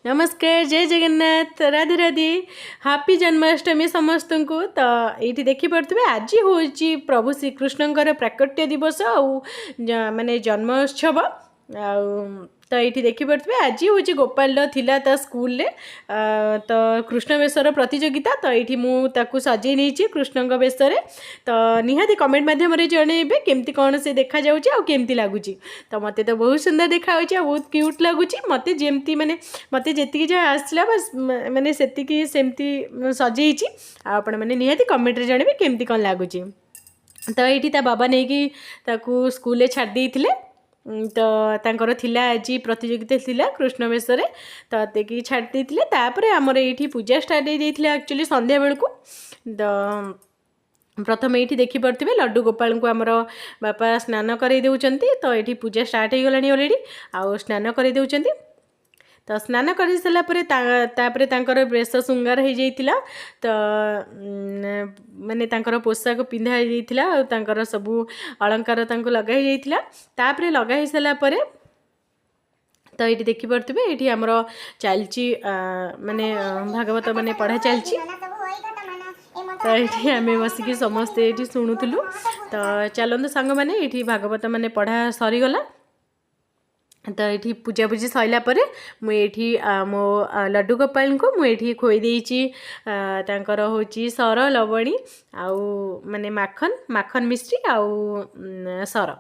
नमस्कार, जय जगन्नाथ, राधे राधे, हापी जन्माष्टमी समस्त को। तो ये देखिपे आज हूँ प्रभु श्रीकृष्णकर प्राकट्य दिवस माने जन्मोत्सव तो ये देखिपे आज हूँ गोपाल थिला ता स्कूल तो कृष्ण वेशर प्रतियोगिता। तो ये मुझे सजे नहीं कृष्ण वेश तो निहाती कमेंट मध्यम जनइबे केमती कौन से देखा जाऊँगी आ केमती लगुच। तो मत तो बहुत सुंदर देखा बहुत क्यूट लगुच मत जमती माने मत जी जहाँ आसला बस माने सेतिकी सेमती सजे आपण मैंने निहाती कमेंट जनइबे केमती कौन लगुच। तो ये बाबा नहीं ताकू स्कूल छाड़ देते तो तांकर थिला आज प्रतियोगिता थिला कृष्ण वेश तो देखिए छाड़ देते तापर आमर ये पूजा स्टार्ट हो एक्चुअली संध्या बेलू। तो प्रथम ये देखिपे लड्डू गोपाल को आमर बापा स्नान कर दौरान तो ये पूजा स्टार्ट हो गलानी अलरेडी आउ स्नान कर दौरान। तो स्नान कर सारापर वेश श्रृंगार हो जाता तो माने तांकर पोशाक पिंधा जाता सबू अलंकार लगाई जाता लगाई सारापर तो ये देखिपे ये आमर चलची माने भागवत माने पढ़ा चलची। तो ये आम बसिक समस्ते ये शुणुलु। तो चलते सांग मैंने ये भागवत माने पढ़ा सरीगला। तो ये पूजापूजी सैलापर मुझे मो लड्डू गोपाल को मुझे खोईदे हूँ सर लवणी आउ माने माखन माखन मिश्री आउ सर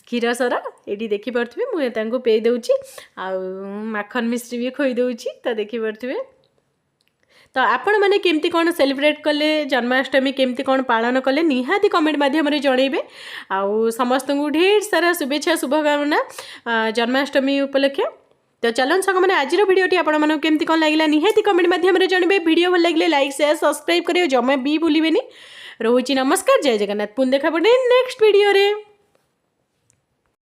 क्षीर सर ये देखिपे मुझे पे दूची आउ माखन मिश्री भी खोईदे। तो देखिपे तो आपण मैंने केमती कौन सेलिब्रेट कले जन्माष्टमी केमती कौन पालन कले निहाती कमेंट माध्यम जनइबे आउ समस्त को ढेर सारा शुभेच्छा शुभकामना जन्माष्टमी उपलक्षे। तो चलन संग मैंने आज भिडियोटी आपण केमती कौन लगे निहाती कमेंट माध्यम जनइबे। वीडियो भल लगे लाइक शेयर सब्सक्राइब करियो जमा भी भूलिबेनी। रोची नमस्कार, जय जगन्नाथ। पुन देखा पड़े नेक्स्ट वीडियो रे।